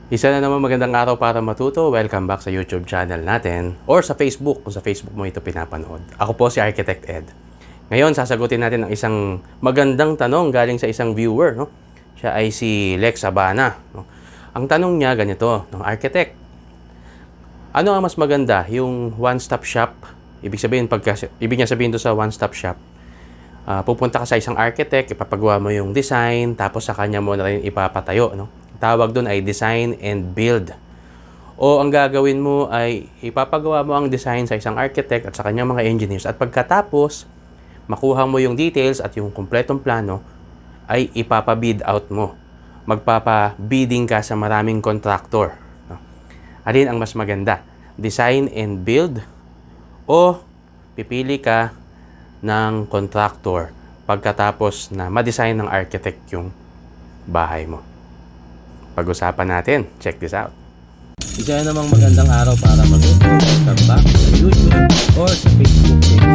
Isa na naman magandang araw para matuto. Welcome back sa YouTube channel natin or sa Facebook kung sa Facebook mo ito pinapanood. Ako po si Architect Ed. Ngayon, sasagutin natin ang isang magandang tanong galing sa isang viewer. No? Siya ay si Lex Abana. No? Ang tanong niya ganito, ng architect. Ano ang mas maganda? Yung one-stop shop? Ibig niya sabihin doon sa one-stop shop. Pupunta ka sa isang architect, ipapagawa mo yung design, tapos sa kanya mo na rin ipapatayo. No? Tawag doon ay design and build. O ang gagawin mo ay ipapagawa mo ang design sa isang architect at sa kanyang mga engineers. At pagkatapos, makuha mo yung details at yung kumpletong plano, ay ipapabid out mo. Magpapabidding ka sa maraming contractor. Alin ang mas maganda? Design and build? O pipili ka ng contractor pagkatapos na ma-design ng architect yung bahay mo? Pag-usapan natin. Check this out. Isa na namang magandang araw para matuto. Welcome back sa YouTube or sa Facebook page.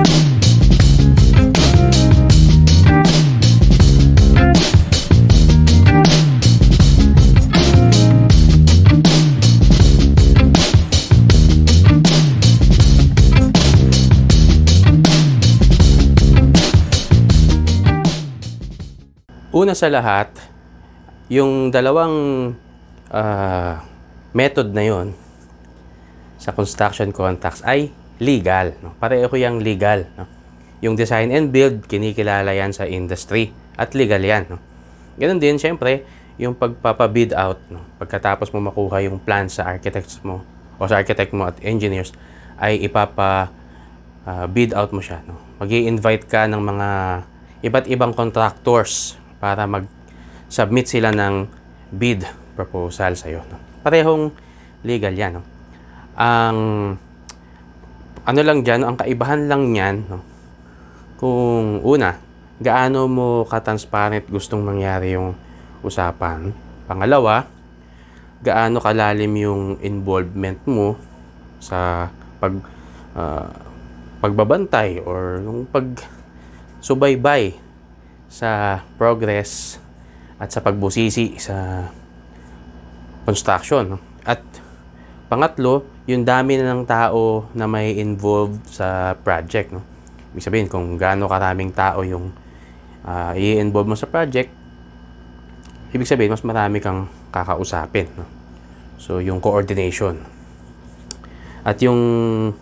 Una sa lahat, yung dalawang method na yon sa construction contracts ay legal. No? Pareho yung legal. No? Yung design and build, kinikilala yan sa industry at legal yan. No? Ganun din, syempre, yung pagpapabid out. No? Pagkatapos mo makuha yung plan sa architects mo o sa architect mo at engineers, ay bid out mo siya. No? Mag-i-invite ka ng mga iba't ibang contractors para mag-submit sila ng bid proposal sa'yo. No? Parehong legal yan. No? Ang ano lang dyan, ang kaibahan lang yan, no? Kung una, gaano mo ka-transparent gustong mangyari yung usapan. Pangalawa, gaano kalalim yung involvement mo sa pagbabantay or yung pagsubaybay sa progress at sa pagbusisi sa construction. At pangatlo, yung dami na ng tao na may involved sa project. No? Ibig sabihin, kung gaano karaming tao yung i-involve mo sa project, ibig sabihin, mas marami kang kakausapin. No? So, yung coordination. At yung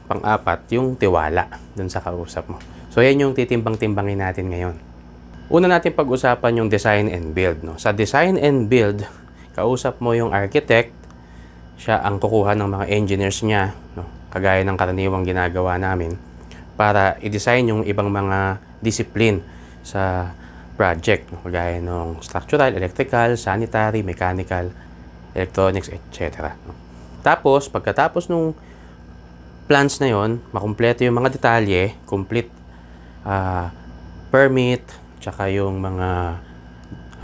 pang-apat, yung tiwala dun sa kausap mo. So, yan yung titimbang-timbangin natin ngayon. Una natin pag-usapan yung design and build. No? Sa design and build, kausap mo yung architect, siya ang kukuha ng mga engineers niya, no? Kagaya ng karaniwang ginagawa namin, para i-design yung ibang mga discipline sa project. No? Kagaya ng structural, electrical, sanitary, mechanical, electronics, etc. No? Tapos, pagkatapos nung plans na yon, makumpleto yung mga detalye, complete permit, tsaka yung mga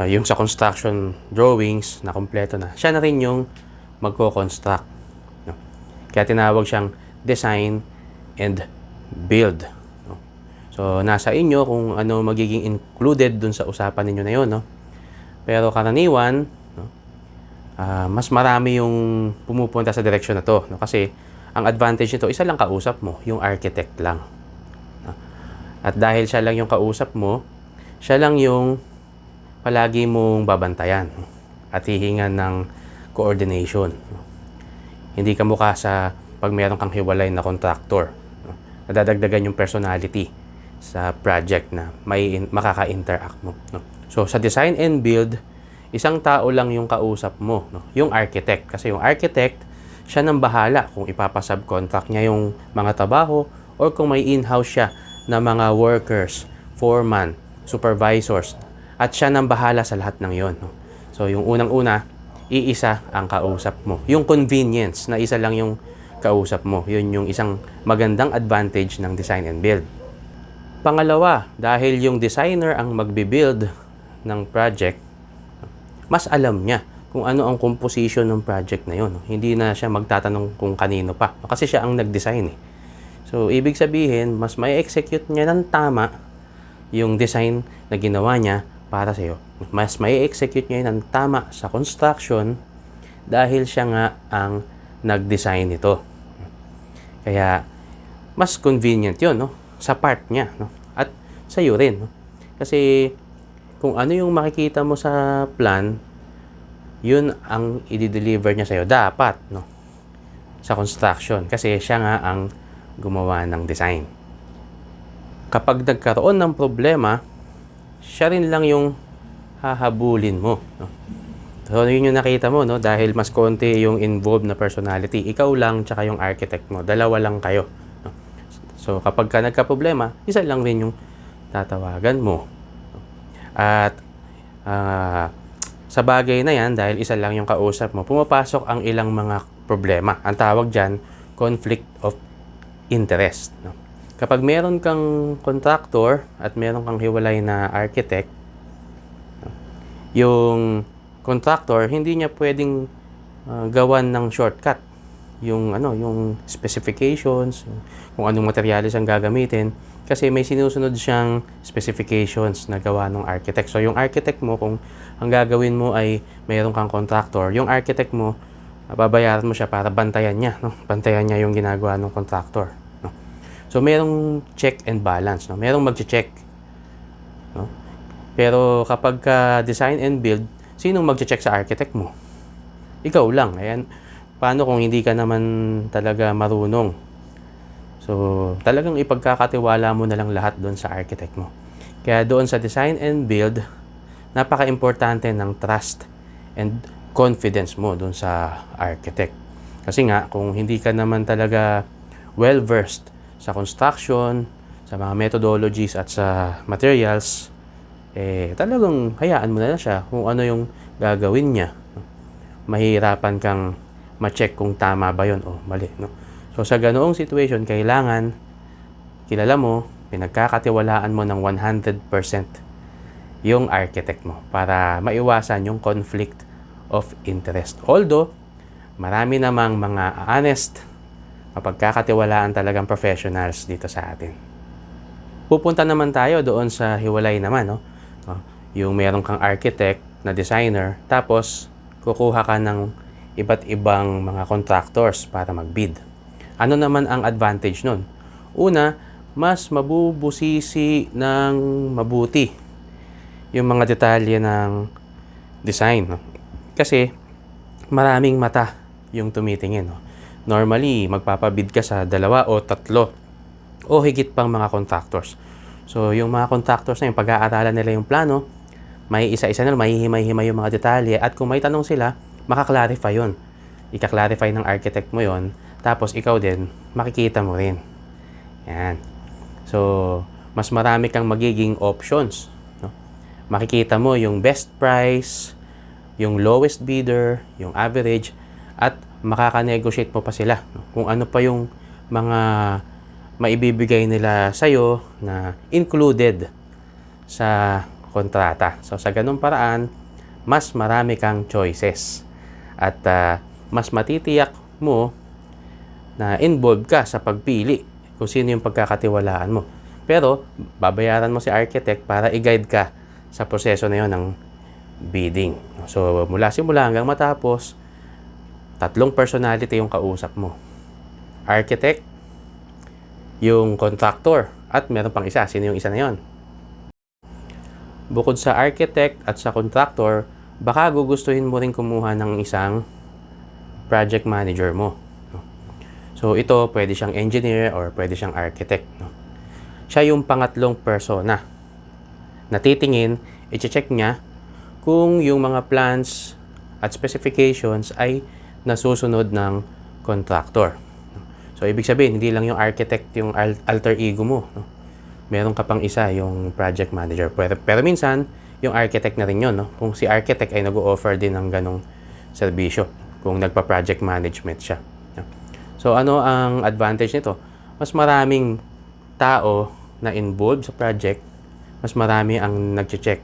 yung sa construction drawings na kumpleto na, siya na rin yung magko-construct. No? Kaya tinawag siyang design and build. No? So, nasa inyo kung ano magiging included dun sa usapan ninyo na yun. No? Pero karaniwan, no? Mas marami yung pumupunta sa direksyon na to. No? Kasi, ang advantage nito, isa lang kausap mo, yung architect lang. No? At dahil siya lang yung kausap mo, siya lang yung palagi mong babantayan at hihingan ng coordination. Hindi ka mukha sa pag meron kang hiwalay na contractor. Nadadagdagan yung personality sa project na makaka-interact mo. So, sa design and build, isang tao lang yung kausap mo, yung architect. Kasi yung architect, siya nang bahala kung ipapasubcontract niya yung mga trabaho or kung may in-house siya na mga workers, foreman, supervisors, at siya nang bahala sa lahat ng yon. No? So, yung unang-una, iisa ang kausap mo. Yung convenience na isa lang yung kausap mo. Yun yung isang magandang advantage ng design and build. Pangalawa, dahil yung designer ang magbibuild ng project, mas alam niya kung ano ang composition ng project na yun. No? Hindi na siya magtatanong kung kanino pa. Kasi siya ang nag-design. So, ibig sabihin, mas may execute niya ng tama yung design na ginawa niya para sa iyo. Mas may execute niya ng tama sa construction dahil siya nga ang nag-design nito. Kaya mas convenient 'yon, no, sa part niya, no, at sa iyo rin, no. Kasi kung ano yung makikita mo sa plan, yun ang i-deliver niya sa iyo dapat, no, sa construction, kasi siya nga ang gumawa ng design. Kapag nagkaroon ng problema, siya rin lang yung hahabulin mo, no. So yun yung nakita mo, no, dahil mas konti yung involved na personality, ikaw lang tsaka yung architect mo, dalawa lang kayo, no? So kapag ka nagka-problema, isa lang rin yung tatawagan mo. At sa bagay na yan, dahil isa lang yung kausap mo, pumapasok ang ilang mga problema. Ang tawag dyan, conflict of interest, no? Kapag meron kang contractor at meron kang hiwalay na architect, no, yung contractor, hindi niya pwedeng gawan ng shortcut yung yung specifications, kung anong materials ang gagamitin, kasi may sinusunod siyang specifications na gawa ng architect. So yung architect mo, kung ang gagawin mo ay mayroon kang contractor, yung architect mo, babayaran mo siya para bantayan niya, no? Bantayan niya yung ginagawa ng contractor, no? So merong check and balance, no? Merong magche-check, no? Pero kapag design and build, sinong magche-check sa architect mo? Ikaw lang. Ayan. Paano kung hindi ka naman talaga marunong? So, talagang ipagkakatiwala mo na lang lahat doon sa architect mo. Kaya doon sa design and build, napaka-importante ng trust and confidence mo doon sa architect. Kasi nga, kung hindi ka naman talaga well-versed sa construction, sa mga methodologies at sa materials, talagang hayaan mo na lang siya kung ano yung gagawin niya. Mahirapan kang ma-check kung tama ba yun o mali, no? So sa ganoong situation, kailangan kilala mo, pinagkakatiwalaan mo ng 100% yung architect mo para maiwasan yung conflict of interest. Although marami namang mga honest, mapagkakatiwalaan talagang professionals dito sa atin. Pupunta naman tayo doon sa hiwalay naman, no? Yung meron kang architect na designer, tapos kukuha ka ng iba't ibang mga contractors para mag-bid. Ano naman ang advantage nun? Una, mas mabubusisi ng mabuti yung mga detalye ng design, no? Kasi maraming mata yung tumitingin, no? Normally, magpapabid ka sa 2 o 3 o higit pang mga contractors. So, yung mga contractors na yung pag-aaralan nila yung plano, may isa-isa na, mahihimay-himay yung mga detalye, at kung may tanong sila, makaklarify yun. Ika-clarify ng architect mo yon, tapos ikaw din, makikita mo rin. Yan. So, mas marami kang magiging options, no? Makikita mo yung best price, yung lowest bidder, yung average, at makaka-negotiate mo pa sila, no? Kung ano pa yung mga maibibigay nila sa'yo na included sa kontrata. So, sa ganung paraan, mas marami kang choices. At mas matitiyak mo na involved ka sa pagpili kung sino yung pagkakatiwalaan mo. Pero, babayaran mo si architect para i-guide ka sa proseso na yun ng bidding. So, mula simula hanggang matapos, 3 personality yung kausap mo. Architect, yung contractor, at meron pang isa. Sino yung isa na yun? Bukod sa architect at sa contractor, baka gugustuhin mo rin kumuha ng isang project manager mo, no? So, ito, pwede siyang engineer or pwede siyang architect, no? Siya yung pangatlong persona. Natitingin, i-check niya kung yung mga plans at specifications ay nasusunod ng contractor. So, ibig sabihin, hindi lang yung architect yung alter ego mo, no? Meron ka pang isa, yung project manager. Pero minsan, yung architect na rin yun, no? Kung si architect ay nag-o-offer din ng ganong serbisyo, kung nagpa-project management siya, no? So, ano ang advantage nito? Mas maraming tao na involved sa project, mas marami ang nag-check,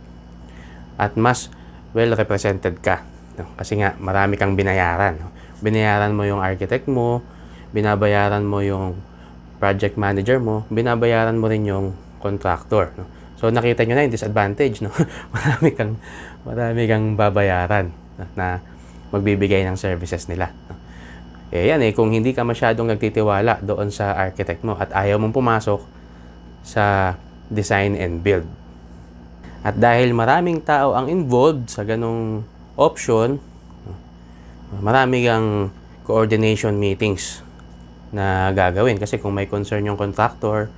at mas well-represented ka, no? Kasi nga, marami kang binayaran, no? Binayaran mo yung architect mo, binabayaran mo yung project manager mo, binabayaran mo rin yung contractor, no? So, nakita nyo na yung disadvantage, no? marami kang babayaran na magbibigay ng services nila. Eh yan kung hindi ka masyadong nagtitiwala doon sa architect mo at ayaw mong pumasok sa design and build. At dahil maraming tao ang involved sa ganong option, marami kang coordination meetings na gagawin. Kasi kung may concern yung contractor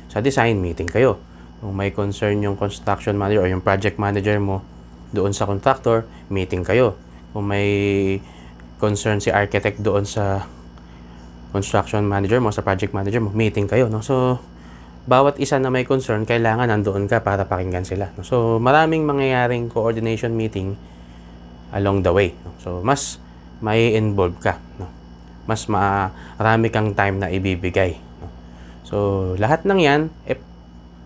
sa design, meeting kayo. Kung may concern yung construction manager o yung project manager mo doon sa contractor, meeting kayo. Kung may concern si architect doon sa construction manager mo, sa project manager mo, meeting kayo, no? So, bawat isa na may concern, kailangan nandoon ka para pakinggan sila, no? So, maraming mangyayaring coordination meeting along the way, no? So, mas may involve ka, no? Mas marami kang time na ibibigay, no? So, lahat ng yan,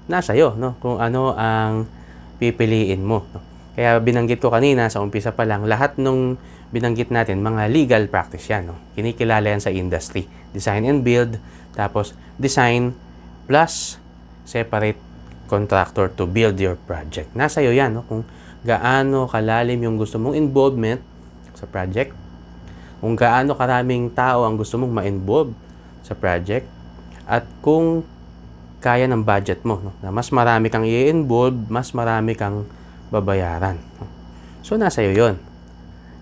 nasa iyo, no? Kung ano ang pipiliin mo, no? Kaya binanggit ko kanina sa umpisa pa lang, lahat nung binanggit natin, mga legal practice yan, no? Kinikilala yan sa industry. Design and build, tapos design plus separate contractor to build your project. Nasa iyo yan, no? Kung gaano kalalim yung gusto mong involvement sa project, kung gaano karaming tao ang gusto mong ma-involve sa project, at kung kaya ng budget mo, no? Na mas marami kang i-involve, mas marami kang babayaran. So, nasa iyo yun.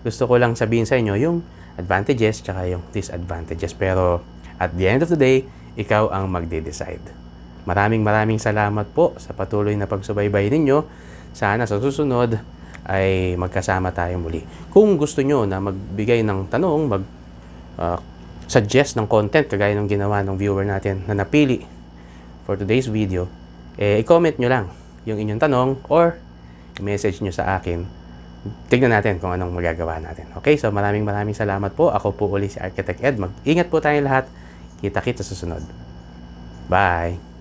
Gusto ko lang sabihin sa inyo yung advantages tsaka yung disadvantages. Pero, at the end of the day, ikaw ang magde-decide. Maraming salamat po sa patuloy na pagsubaybay ninyo. Sana sa susunod ay magkasama tayo muli. Kung gusto nyo na magbigay ng tanong, suggest ng content kagaya ng ginawa ng viewer natin na napili for today's video, i-comment nyo lang yung inyong tanong or i-message nyo sa akin. Tignan natin kung anong magagawa natin. Okay, so maraming salamat po. Ako po uli si Architect Ed. Mag-ingat po tayong lahat. Kita-kita sa susunod. Bye!